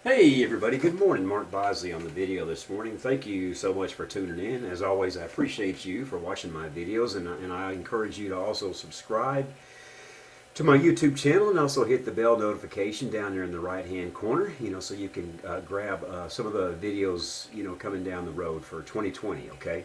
Hey everybody, good morning. Mark Bosley on the video this morning. Thank you so much for tuning in. As always, I appreciate you for watching my videos, and I encourage you to also subscribe to my YouTube channel and also hit the bell notification down there in the right hand corner, so you can grab some of the videos, coming down the road for 2020, okay?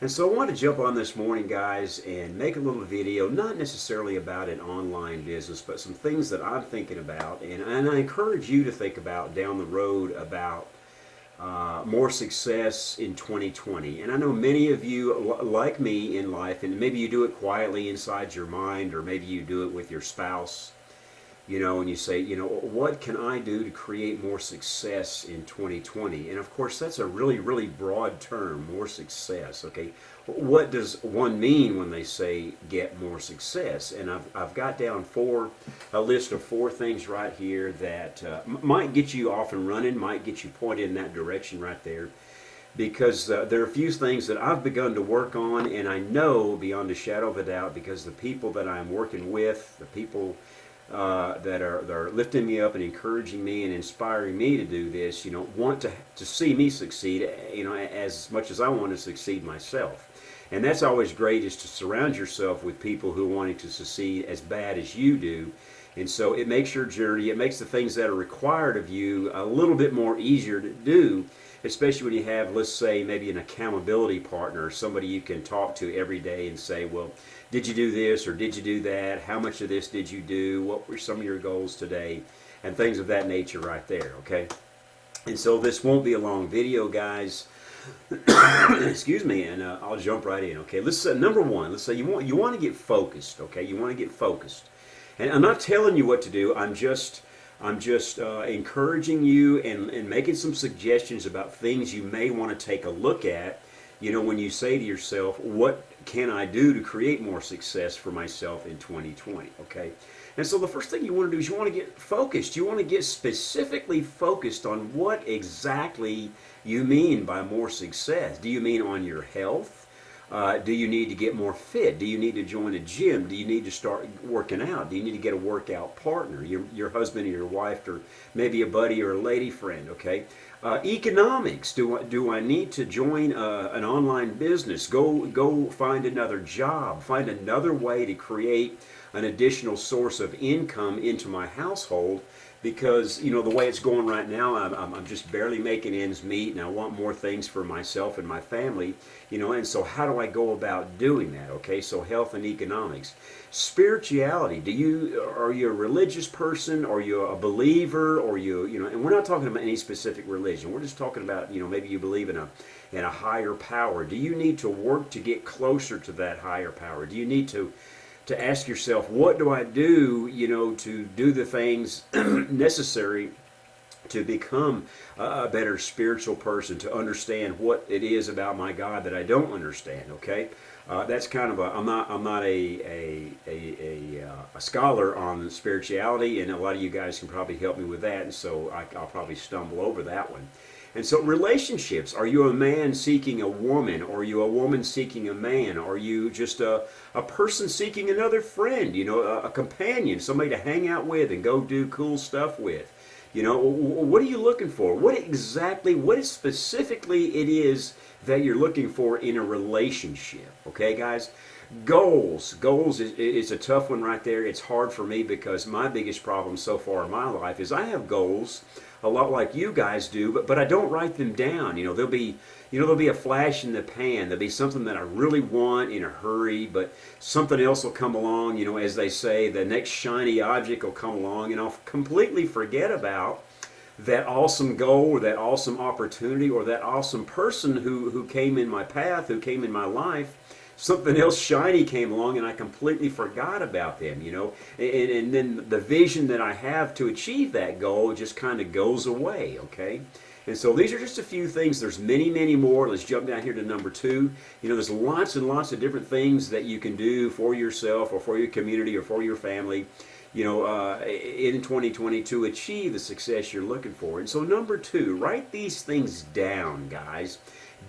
And so I want to jump on this morning, guys, and make a little video, not necessarily about an online business, but some things that I'm thinking about, and I encourage you to think about down the road about more success in 2020. And I know many of you, like me in life, and maybe you do it quietly inside your mind, or maybe you do it with your spouse, and you say, what can I do to create more success in 2020? And of course, that's a really, really broad term, more success, okay? What does one mean when they say get more success? And I've got down a list of four things right here that might get you off and running, might get you pointed in that direction right there. Because there are a few things that I've begun to work on, and I know beyond a shadow of a doubt, because the people that I'm working with, the people that are lifting me up and encouraging me and inspiring me to do this, want to see me succeed, as much as I want to succeed myself. And that's always great, is to surround yourself with people who are wanting to succeed as bad as you do. And so it makes your journey, it makes the things that are required of you a little bit more easier to do, especially when you have, let's say, maybe an accountability partner, somebody you can talk to every day and say, well, did you do this or did you do that? How much of this did you do? What were some of your goals today? And things of that nature right there, okay? And so this won't be a long video, guys. Excuse me, and I'll jump right in, okay? Let's say, number one, let's say you want to get focused, okay? You want to get focused. And I'm not telling you what to do. I'm just encouraging you and making some suggestions about things you may want to take a look at, when you say to yourself, what can I do to create more success for myself in 2020, okay? And so the first thing you want to do is you want to get focused. You want to get specifically focused on what exactly you mean by more success. Do you mean on your health? Do you need to get more fit? Do you need to join a gym? Do you need to start working out? Do you need to get a workout partner, your husband or your wife, or maybe a buddy or a lady friend, okay? Economics, do I need to join an online business? Go find another job, find another way to create an additional source of income into my household, because the way it's going right now, I'm just barely making ends meet, and I want more things for myself and my family, and so how do I go about doing that? Okay, so health and economics. Spirituality, are you a religious person? Are you a believer? Or and we're not talking about any specific religion, we're just talking about, maybe you believe in a higher power. Do you need to work to get closer to that higher power? Do you need to ask yourself, what do I do, to do the things necessary to become a better spiritual person, to understand what it is about my God that I don't understand, okay? That's kind of I'm not a scholar on spirituality, and a lot of you guys can probably help me with that, and so I'll probably stumble over that one. And so relationships, are you a man seeking a woman? Or are you a woman seeking a man? Are you just a person seeking another friend, a companion, somebody to hang out with and go do cool stuff with? What are you looking for? What specifically it is that you're looking for in a relationship, okay, guys? Goals is a tough one right there. It's hard for me because my biggest problem so far in my life is I have goals a lot like you guys do, but I don't write them down. There'll be a flash in the pan. There'll be something that I really want in a hurry, but something else will come along, as they say, the next shiny object will come along, and I'll completely forget about that awesome goal or that awesome opportunity or that awesome person who came in my path, who came in my life. Something else shiny came along and I completely forgot about them, and then the vision that I have to achieve that goal just kind of goes away, okay? And so these are just a few things. There's many, many more. Let's jump down here to number two. There's lots and lots of different things that you can do for yourself or for your community or for your family, in 2020 to achieve the success you're looking for. And so number two, write these things down, guys.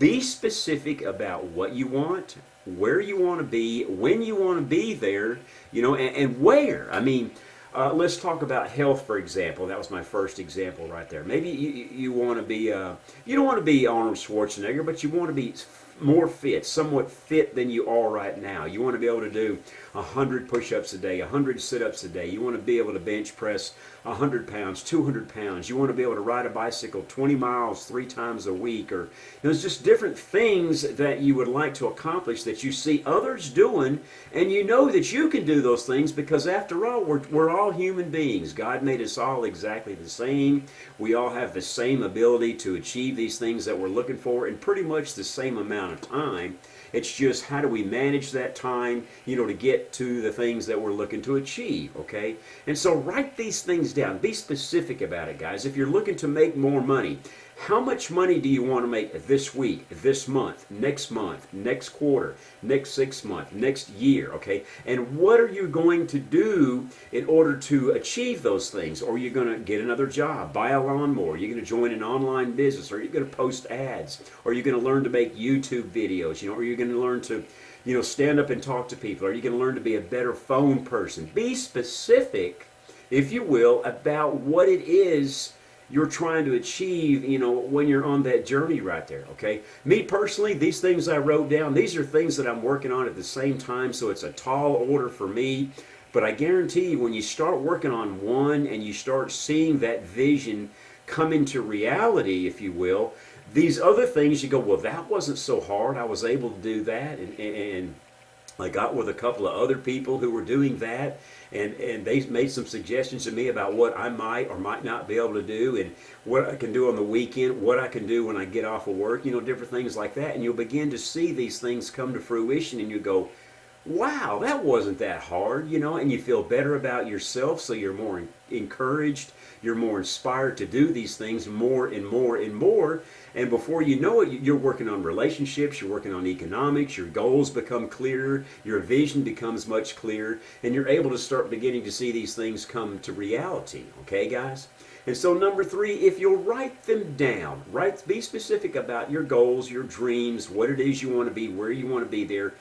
Be specific about what you want, where you want to be, when you want to be there, and where. I mean, Let's talk about health, for example. That was my first example right there. Maybe you want to be, you don't want to be Arnold Schwarzenegger, but you want to be more fit, somewhat fit than you are right now. You want to be able to do 100 push-ups a day, 100 sit-ups a day. You want to be able to bench press 100 pounds, 200 pounds. You want to be able to ride a bicycle 20 miles 3 times a week. Or there's just different things that you would like to accomplish that you see others doing, and you know that you can do those things because after all, we're all human beings. God made us all exactly the same. We all have the same ability to achieve these things that we're looking for in pretty much the same amount of time. It's just how do we manage that time, to get to the things that we're looking to achieve, okay? And so write these things down. Be specific about it, guys. If you're looking to make more money, how much money do you want to make this week, this month, next quarter, next 6 months, next year, okay? And what are you going to do in order to achieve those things? Or are you going to get another job, buy a lawnmower? Are you going to join an online business? Or are you going to post ads? Or are you going to learn to make YouTube videos? Or are you going to learn to, stand up and talk to people? Are you going to learn to be a better phone person? Be specific, if you will, about what it is you're trying to achieve, when you're on that journey right there, okay? Me personally, these things I wrote down, these are things that I'm working on at the same time, so it's a tall order for me. But I guarantee you, when you start working on one and you start seeing that vision come into reality, if you will, these other things, you go, well, that wasn't so hard. I was able to do that, and I got with a couple of other people who were doing that, and they made some suggestions to me about what I might or might not be able to do, and what I can do on the weekend, what I can do when I get off of work, different things like that. And you'll begin to see these things come to fruition, and you go, wow, that wasn't that hard, and you feel better about yourself, so you're more encouraged, you're more inspired to do these things more and more and more. And before you know it, you're working on relationships, you're working on economics, your goals become clearer, your vision becomes much clearer, and you're able to start beginning to see these things come to reality. Okay, guys? And so number 3, if you'll write them down, be specific about your goals, your dreams, what it is you want to be, where you want to be there.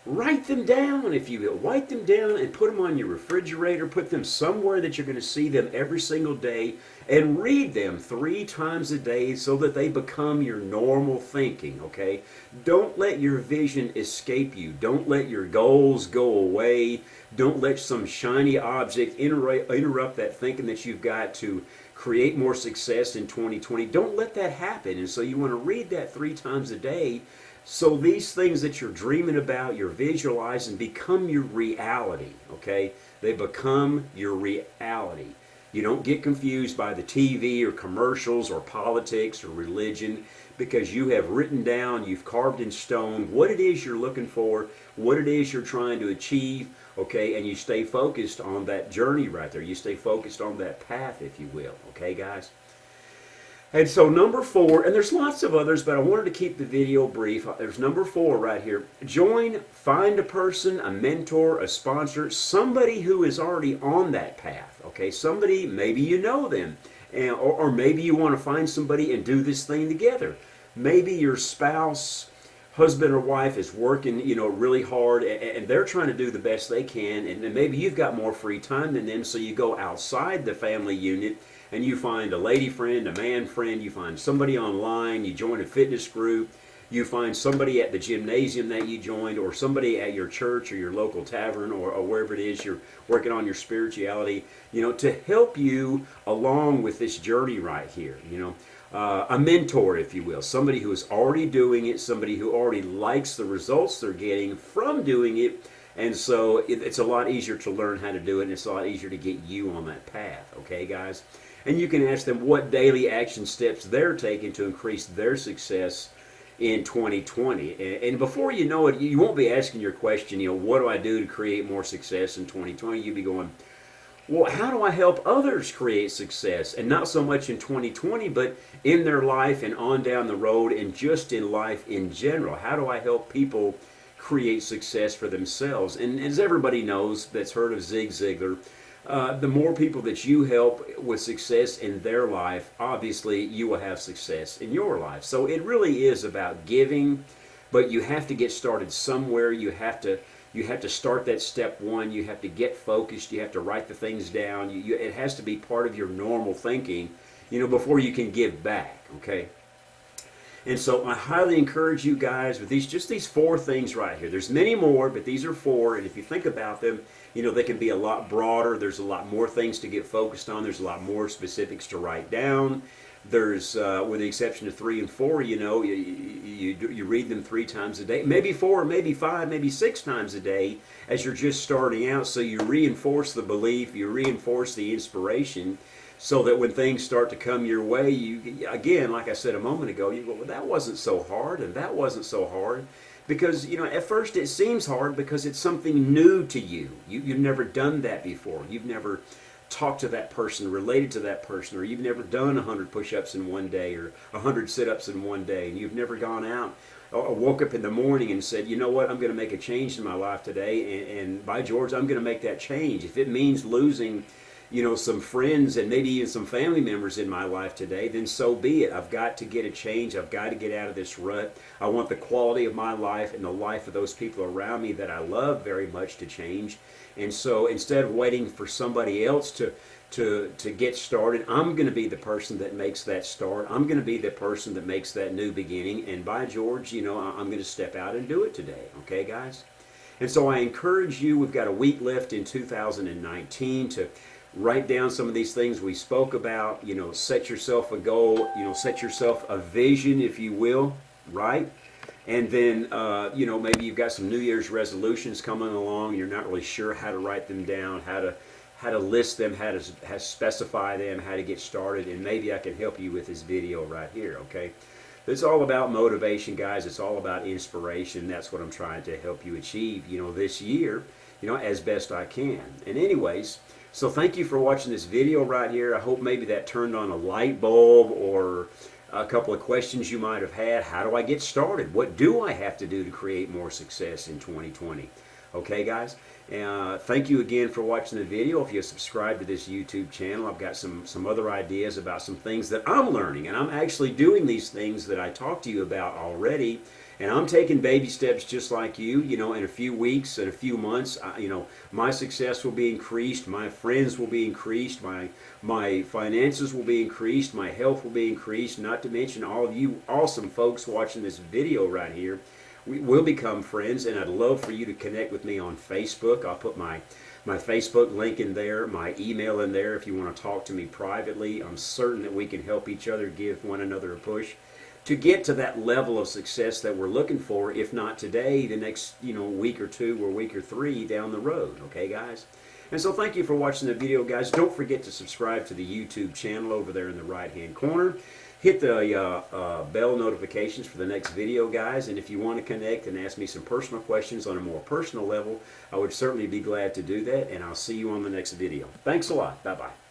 Write them down, if you will. Write them down and put them on your refrigerator. Put them somewhere that you're going to see them every single day, and read them 3 times a day so that they become your normal thinking, okay? Don't let your vision escape you. Don't let your goals go away. Don't let some shiny object interrupt that thinking that you've got to create more success in 2020. Don't let that happen. And so you want to read that 3 times a day, so these things that you're dreaming about, you're visualizing, become your reality, okay? They become your reality. You don't get confused by the TV or commercials or politics or religion, because you have written down, you've carved in stone what it is you're looking for, what it is you're trying to achieve, okay? And you stay focused on that journey right there. You stay focused on that path, if you will, okay, guys? And so number 4, and there's lots of others, but I wanted to keep the video brief. There's number 4 right here. Find a person, a mentor, a sponsor, somebody who is already on that path, okay? Somebody, maybe you know them, or maybe you want to find somebody and do this thing together. Maybe your spouse, husband or wife is working, really hard, and they're trying to do the best they can, and maybe you've got more free time than them, so you go outside the family unit, and you find a lady friend, a man friend, you find somebody online, you join a fitness group, you find somebody at the gymnasium that you joined, or somebody at your church or your local tavern, or wherever it is you're working on your spirituality, to help you along with this journey right here, a mentor, if you will, somebody who is already doing it, somebody who already likes the results they're getting from doing it, and so it's a lot easier to learn how to do it, and it's a lot easier to get you on that path, okay, guys? And you can ask them what daily action steps they're taking to increase their success in 2020. And before you know it, you won't be asking your question, what do I do to create more success in 2020? You'll be going, well, how do I help others create success? And not so much in 2020, but in their life and on down the road, and just in life in general. How do I help people create success for themselves? And as everybody knows that's heard of Zig Ziglar, the more people that you help with success in their life, obviously you will have success in your life. So it really is about giving, but you have to get started somewhere. You have to You have to start that step one. You have to get focused. You have to write the things down. It has to be part of your normal thinking, before you can give back, okay? And so I highly encourage you guys with these 4 things right here. There's many more, but these are 4, and if you think about them, they can be a lot broader. There's a lot more things to get focused on. There's a lot more specifics to write down. There's, with the exception of 3 and 4, you read them 3 times a day, maybe 4, maybe 5, maybe 6 times a day as you're just starting out. So you reinforce the belief, you reinforce the inspiration, so that when things start to come your way, again, like I said a moment ago, you go, well, that wasn't so hard, and that wasn't so hard. Because, at first it seems hard because it's something new to you. You've never done that before. You've never talked to that person, related to that person, or you've never done 100 push-ups in one day or 100 sit-ups in one day, and you've never gone out or woke up in the morning and said, you know what, I'm going to make a change in my life today, and by George, I'm going to make that change. If it means losing some friends and maybe even some family members in my life today, then so be it. I've got to get a change. I've got to get out of this rut. I want the quality of my life and the life of those people around me that I love very much to change. And so instead of waiting for somebody else to get started, I'm going to be the person that makes that start. I'm going to be the person that makes that new beginning. And by George, I'm going to step out and do it today. Okay, guys? And so I encourage you, we've got a week left in 2019 to write down some of these things we spoke about. Set yourself a goal, set yourself a vision, if you will, right? And then, maybe you've got some New Year's resolutions coming along. You're not really sure how to write them down, how to list them, how to specify them, how to get started. And maybe I can help you with this video right here, okay? It's all about motivation, guys. It's all about inspiration. That's what I'm trying to help you achieve, this year, as best I can. And anyways, so thank you for watching this video right here. I hope maybe that turned on a light bulb or a couple of questions you might have had. How do I get started? What do I have to do to create more success in 2020? Okay, guys? Thank you again for watching the video. If you subscribe to this YouTube channel, I've got some other ideas about some things that I'm learning. And I'm actually doing these things that I talked to you about already. And I'm taking baby steps just like you. In a few weeks, in a few months, my success will be increased, my friends will be increased, my finances will be increased, my health will be increased, not to mention all of you awesome folks watching this video right here. We will become friends, and I'd love for you to connect with me on Facebook. I'll put my Facebook link in there, my email in there if you want to talk to me privately. I'm certain that we can help each other, give one another a push to get to that level of success that we're looking for, if not today, the next week or 2 or week or 3 down the road. Okay, guys? And so thank you for watching the video, guys. Don't forget to subscribe to the YouTube channel over there in the right-hand corner. Hit the bell notifications for the next video, guys. And if you want to connect and ask me some personal questions on a more personal level, I would certainly be glad to do that. And I'll see you on the next video. Thanks a lot. Bye-bye.